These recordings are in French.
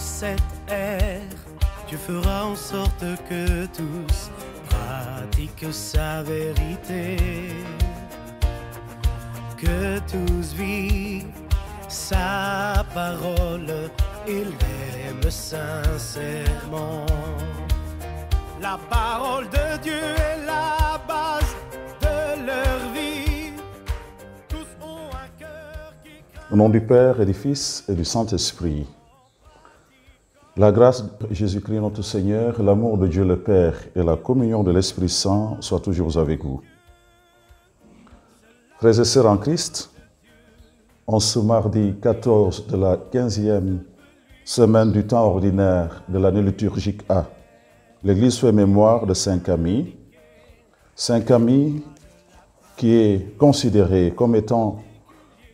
cette ère, Dieu fera en sorte que tous pratiquent sa vérité, que tous vivent sa parole, ils l'aiment sincèrement. La parole de Dieu est la base de leur vie. Tous ont un cœur qui craint. Au nom du Père et du Fils et du Saint-Esprit. La grâce de Jésus-Christ notre Seigneur, l'amour de Dieu le Père et la communion de l'Esprit Saint soient toujours avec vous. Frères et sœurs en Christ, en ce mardi 14 de la 15e semaine du temps ordinaire de l'année liturgique A, l'Église fait mémoire de Saint Camille. Saint Camille qui est considéré comme étant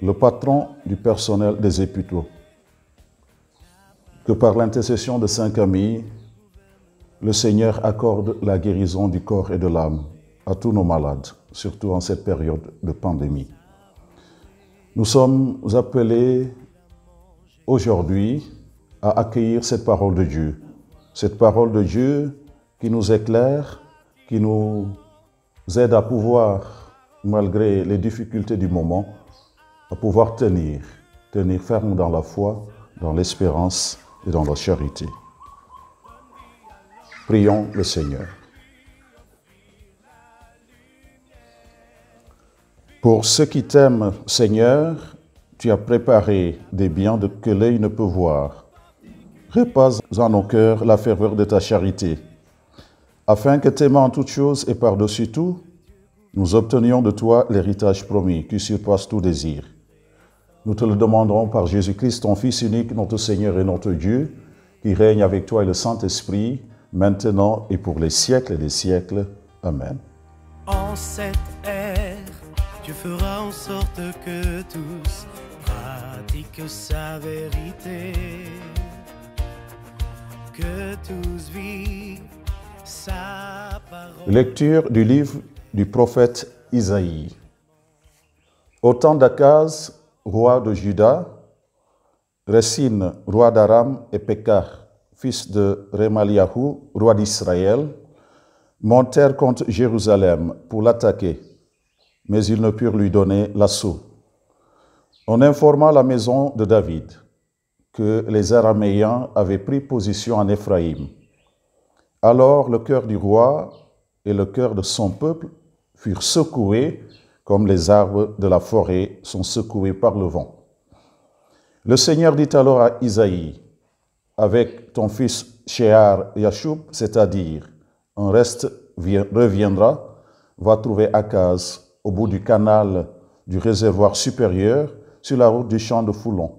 le patron du personnel des hôpitaux. Que par l'intercession de Saint Camille, le Seigneur accorde la guérison du corps et de l'âme à tous nos malades, surtout en cette période de pandémie. Nous sommes appelés aujourd'hui à accueillir cette parole de Dieu. Cette parole de Dieu qui nous éclaire, qui nous aide à pouvoir, malgré les difficultés du moment, à pouvoir tenir ferme dans la foi, dans l'espérance et dans la charité. Prions le Seigneur. Pour ceux qui t'aiment, Seigneur, tu as préparé des biens que l'œil ne peut voir. Repose en nos cœurs la ferveur de ta charité, afin que t'aimant en toutes choses et par-dessus tout, nous obtenions de toi l'héritage promis qui surpasse tout désir. Nous te le demanderons par Jésus-Christ, ton Fils unique, notre Seigneur et notre Dieu, qui règne avec toi et le Saint-Esprit, maintenant et pour les siècles des siècles. Amen. En cette ère, Dieu fera en sorte que tous pratiquent sa vérité, que tous vivent sa parole. Lecture du livre du prophète Isaïe. Au temps d'Akaz, roi de Juda, Résin, roi d'Aram, et Pékar, fils de Remaliahu, roi d'Israël, montèrent contre Jérusalem pour l'attaquer, mais ils ne purent lui donner l'assaut. On informa la maison de David que les Araméens avaient pris position en Éphraïm. Alors le cœur du roi et le cœur de son peuple furent secoués comme les arbres de la forêt sont secoués par le vent. Le Seigneur dit alors à Isaïe, avec ton fils Shear Yashub, c'est-à-dire un reste reviendra, va trouver Akaz au bout du canal du réservoir supérieur sur la route du champ de Foulon.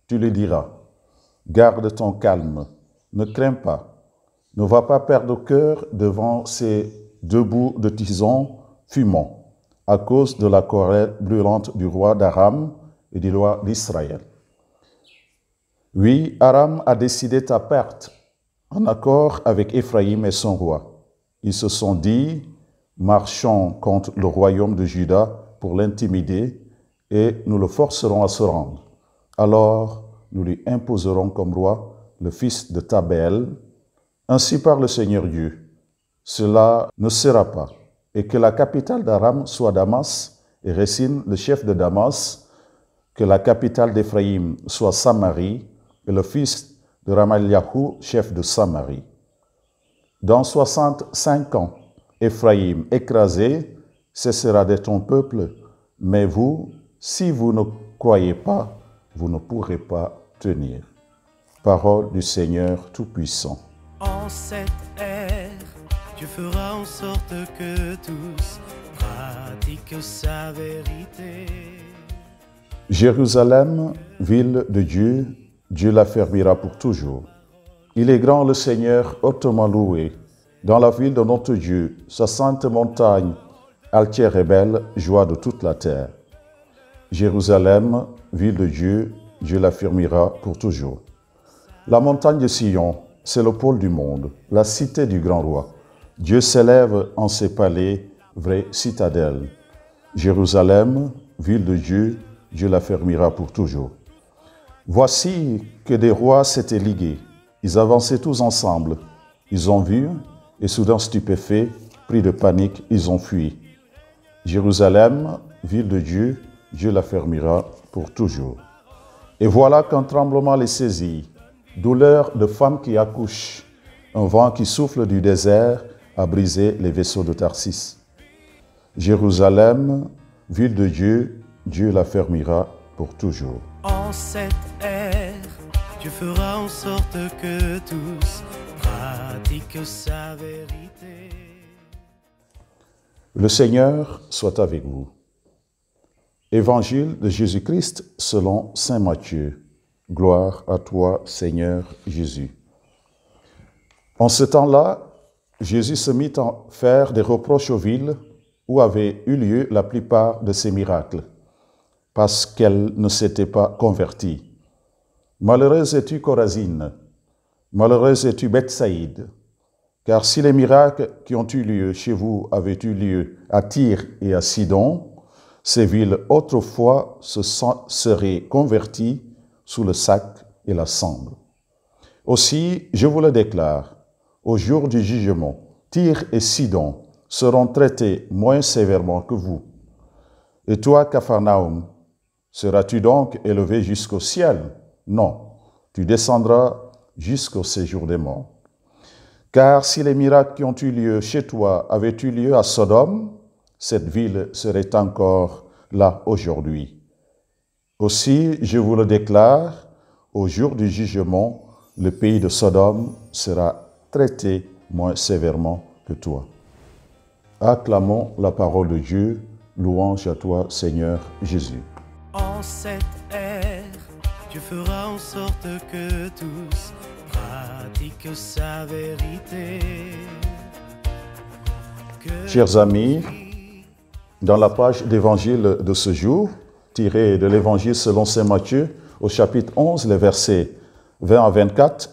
Tu lui diras, garde ton calme, ne crains pas, ne va pas perdre cœur devant ces deux bouts de tison fumants, à cause de la colère brûlante du roi d'Aram et du roi d'Israël. Oui, Aram a décidé ta perte, en accord avec Éphraïm et son roi. Ils se sont dit, marchons contre le royaume de Juda pour l'intimider, et nous le forcerons à se rendre. Alors, nous lui imposerons comme roi le fils de Tabel. Ainsi parle le Seigneur Dieu. Cela ne sera pas, et que la capitale d'Aram soit Damas, et Résin, le chef de Damas, que la capitale d'Éphraïm soit Samarie, et le fils de Ramaliahu, chef de Samarie. Dans 65 ans, Éphraïm écrasé cessera d'être ton peuple, mais vous, si vous ne croyez pas, vous ne pourrez pas tenir. Parole du Seigneur Tout-Puissant. En cette ère, Dieu fera en sorte que tous pratiquent sa vérité. Jérusalem, ville de Dieu, Dieu l'affermira pour toujours. Il est grand le Seigneur, hautement loué. Dans la ville de notre Dieu, sa sainte montagne, altière et belle, joie de toute la terre. Jérusalem, ville de Dieu, Dieu l'affirmera pour toujours. La montagne de Sion, c'est le pôle du monde, la cité du grand roi. Dieu s'élève en ses palais, vraie citadelle. Jérusalem, ville de Dieu, Dieu l'affermira pour toujours. Voici que des rois s'étaient ligués. Ils avançaient tous ensemble. Ils ont vu, et soudain stupéfaits, pris de panique, ils ont fui. Jérusalem, ville de Dieu, Dieu la fermera pour toujours. Et voilà qu'un tremblement les saisit, douleur de femme qui accouche, un vent qui souffle du désert a brisé les vaisseaux de Tarsis. Jérusalem, ville de Dieu, Dieu la fermera pour toujours. En cette ère, Dieu fera en sorte que tous pratiquent sa vérité. Le Seigneur soit avec vous. Évangile de Jésus-Christ selon saint Matthieu. Gloire à toi, Seigneur Jésus. En ce temps-là, Jésus se mit à faire des reproches aux villes où avaient eu lieu la plupart de ses miracles, parce qu'elles ne s'étaient pas converties. Malheureuse es-tu, Chorazine, malheureuse es-tu, Bethsaïde, car si les miracles qui ont eu lieu chez vous avaient eu lieu à Tyr et à Sidon, ces villes autrefois se seraient converties sous le sac et la cendre. Aussi, je vous le déclare, au jour du jugement, Tyr et Sidon seront traités moins sévèrement que vous. Et toi, Capharnaüm, seras-tu donc élevé jusqu'au ciel? Non, tu descendras jusqu'au séjour des morts. Car si les miracles qui ont eu lieu chez toi avaient eu lieu à Sodome, cette ville serait encore là aujourd'hui. Aussi, je vous le déclare, au jour du jugement, le pays de Sodome sera traité moins sévèrement que toi. Acclamons la parole de Dieu, louange à toi, Seigneur Jésus. En cette ère, Dieu fera en sorte que tous pratiquent sa vérité. Chers amis, dans la page d'évangile de ce jour, tirée de l'évangile selon saint Matthieu, au chapitre 11, les versets 20 à 24,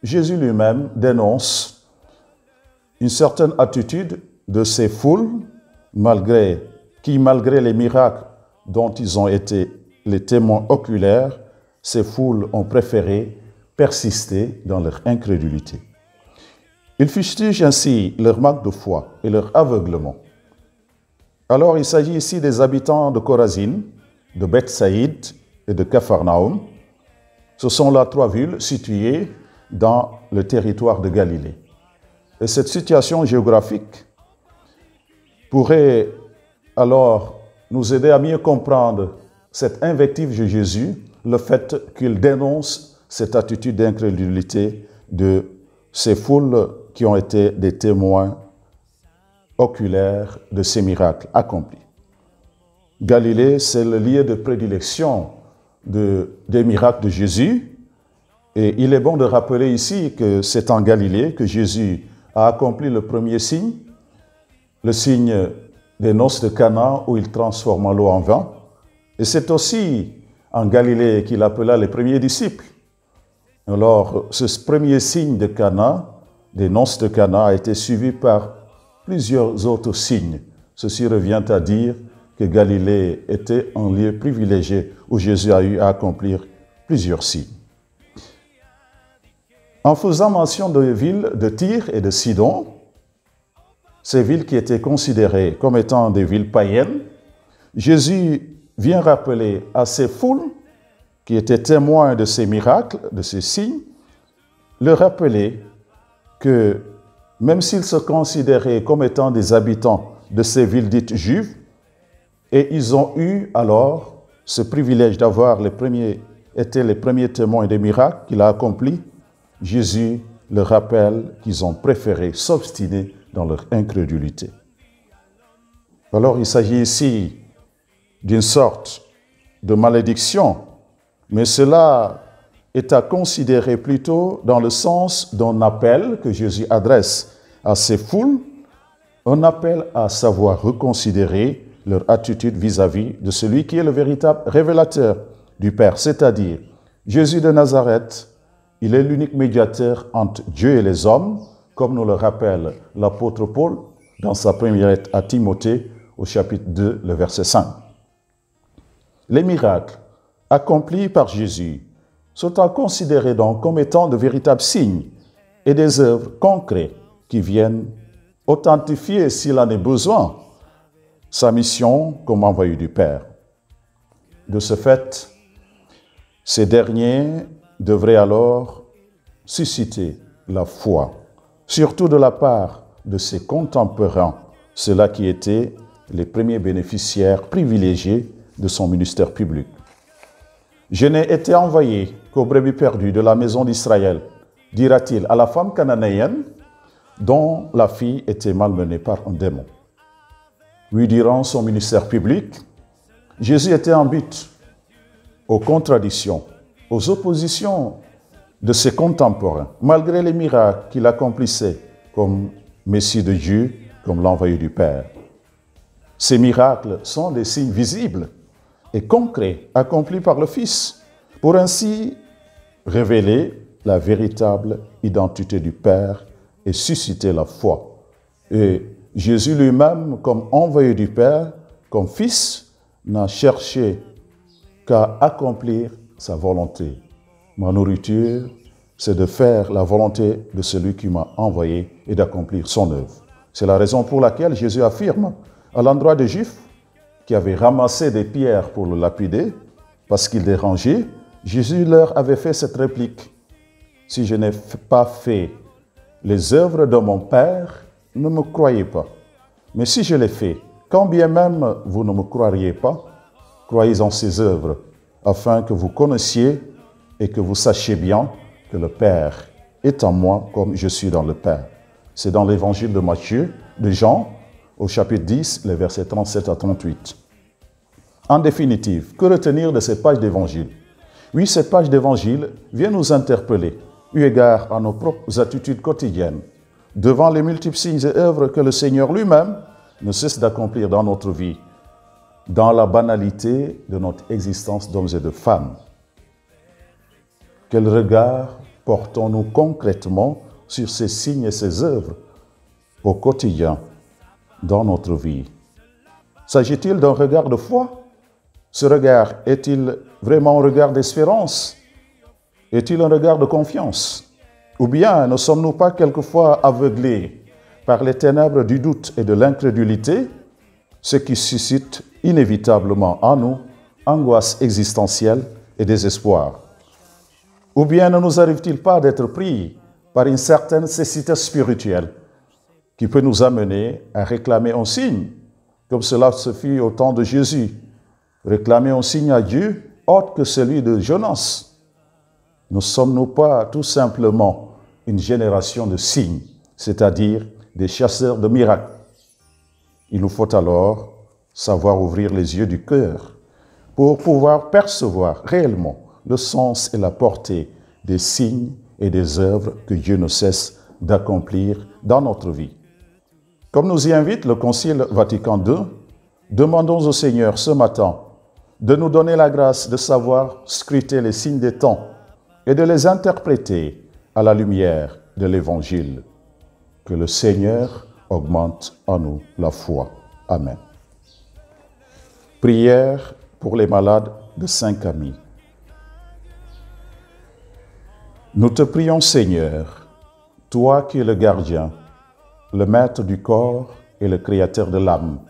Jésus lui-même dénonce une certaine attitude de ces foules, malgré les miracles dont ils ont été les témoins oculaires, ces foules ont préféré persister dans leur incrédulité. Il fustige ainsi leur manque de foi et leur aveuglement. Alors il s'agit ici des habitants de Chorazine, de Bethsaïde et de Capharnaüm. Ce sont là trois villes situées dans le territoire de Galilée. Et cette situation géographique pourrait alors nous aider à mieux comprendre cette invective de Jésus, le fait qu'il dénonce cette attitude d'incrédulité de ces foules qui ont été des témoins oculaires de ces miracles accomplis. Galilée, c'est le lieu de prédilection des miracles de Jésus. Et il est bon de rappeler ici que c'est en Galilée que Jésus a accompli le premier signe, le signe des noces de Cana où il transforma l'eau en vin. Et c'est aussi en Galilée qu'il appela les premiers disciples. Alors, ce premier signe de Cana, des noces de Cana, a été suivi par plusieurs autres signes. Ceci revient à dire que Galilée était un lieu privilégié où Jésus a eu à accomplir plusieurs signes. En faisant mention de villes de Tyr et de Sidon, ces villes qui étaient considérées comme étant des villes païennes, Jésus vient rappeler à ces foules qui étaient témoins de ces miracles, de ces signes, leur rappeler que même s'ils se considéraient comme étant des habitants de ces villes dites juives, et ils ont eu alors ce privilège d'avoir été les premiers témoins des miracles qu'il a accomplis, Jésus leur rappelle qu'ils ont préféré s'obstiner dans leur incrédulité. Alors il s'agit ici d'une sorte de malédiction, mais cela est à considérer plutôt dans le sens d'un appel que Jésus adresse à ces foules, un appel à savoir reconsidérer leur attitude vis-à-vis de celui qui est le véritable révélateur du Père, c'est-à-dire Jésus de Nazareth. Il est l'unique médiateur entre Dieu et les hommes, comme nous le rappelle l'apôtre Paul dans sa première lettre à Timothée au chapitre 2, le verset 5. Les miracles accomplis par Jésus sont à considérer donc comme étant de véritables signes et des œuvres concrètes qui viennent authentifier, s'il en est besoin, sa mission comme envoyé du Père. De ce fait, ces derniers devraient alors susciter la foi, surtout de la part de ses contemporains, ceux-là qui étaient les premiers bénéficiaires privilégiés de son ministère public. Je n'ai été envoyé qu'aux brebis perdues de la maison d'Israël, dira-t-il à la femme cananéenne dont la fille était malmenée par un démon. Oui, durant son ministère public, Jésus était en but aux contradictions, aux oppositions de ses contemporains, malgré les miracles qu'il accomplissait comme Messie de Dieu, comme l'envoyé du Père. Ces miracles sont des signes visibles et concrets accomplis par le Fils, pour ainsi révéler la véritable identité du Père et susciter la foi. Et Jésus lui-même, comme envoyé du Père, comme Fils, n'a cherché qu'à accomplir sa volonté. Ma nourriture, c'est de faire la volonté de celui qui m'a envoyé et d'accomplir son œuvre. C'est la raison pour laquelle Jésus affirme à l'endroit des Juifs qui avaient ramassé des pierres pour le lapider parce qu'il dérangeait, Jésus leur avait fait cette réplique. « Si je n'ai pas fait les œuvres de mon Père, ne me croyez pas. Mais si je les fais, quand bien même vous ne me croiriez pas, croyez en ces œuvres, afin que vous connaissiez et que vous sachiez bien que le Père est en moi comme je suis dans le Père. » C'est dans l'évangile de Matthieu, de Jean, au chapitre 10, les versets 37 à 38. En définitive, que retenir de cette page d'évangile? Oui, cette page d'évangile vient nous interpeller, eu égard à nos propres attitudes quotidiennes, devant les multiples signes et œuvres que le Seigneur lui-même ne cesse d'accomplir dans notre vie, dans la banalité de notre existence d'hommes et de femmes. Quel regard portons-nous concrètement sur ces signes et ces œuvres au quotidien dans notre vie? S'agit-il d'un regard de foi? Ce regard est-il vraiment un regard d'espérance? Est-il un regard de confiance? Ou bien ne sommes-nous pas quelquefois aveuglés par les ténèbres du doute et de l'incrédulité, ce qui suscite inévitablement en nous angoisse existentielle et désespoir? Ou bien ne nous arrive-t-il pas d'être pris par une certaine cécité spirituelle qui peut nous amener à réclamer un signe, comme cela se fit au temps de Jésus, réclamer un signe à Dieu autre que celui de Jonas? Ne sommes-nous pas tout simplement une génération de signes, c'est-à-dire des chasseurs de miracles? Il nous faut alors savoir ouvrir les yeux du cœur pour pouvoir percevoir réellement le sens et la portée des signes et des œuvres que Dieu ne cesse d'accomplir dans notre vie. Comme nous y invite le Concile Vatican II, demandons au Seigneur ce matin de nous donner la grâce de savoir scruter les signes des temps et de les interpréter à la lumière de l'Évangile. Que le Seigneur augmente en nous la foi. Amen. Prière pour les malades de Saint-Camille. Nous te prions, Seigneur, toi qui es le gardien, le maître du corps et le créateur de l'âme,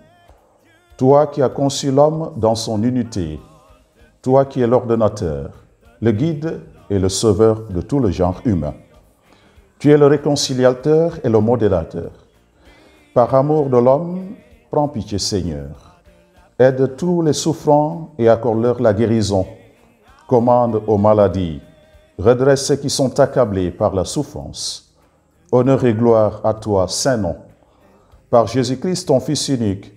toi qui as conçu l'homme dans son unité, toi qui es l'ordonnateur, le guide et le sauveur de tout le genre humain. Tu es le réconciliateur et le modérateur. Par amour de l'homme, prends pitié, Seigneur. Aide tous les souffrants et accorde-leur la guérison. Commande aux maladies. Redresse ceux qui sont accablés par la souffrance. Honneur et gloire à toi, Saint-Nom. Par Jésus-Christ, ton Fils unique,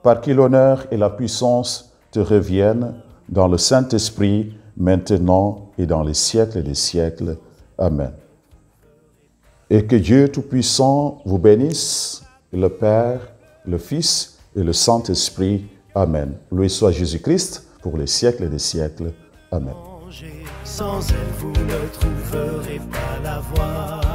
par qui l'honneur et la puissance te reviennent dans le Saint-Esprit, maintenant et dans les siècles des siècles. Amen. Et que Dieu Tout-Puissant vous bénisse, le Père, le Fils et le Saint-Esprit. Amen. Loué soit Jésus-Christ pour les siècles des siècles. Amen. Sans elle, vous ne trouverez pas la voie.